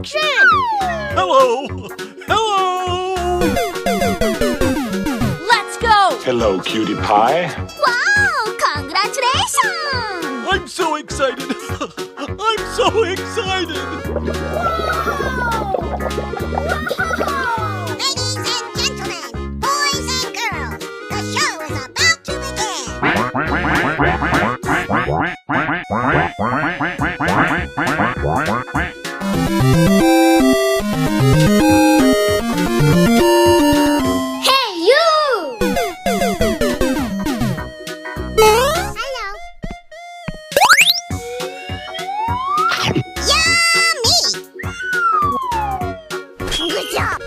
action! Hello! Hello! Let's go! Hello, cutie pie. Wow! Congratulations! I'm so excited! I'm so excited! Ladies and gentlemen, boys and girls, the show is about to Hey, you! Hello. Yummy! Good job.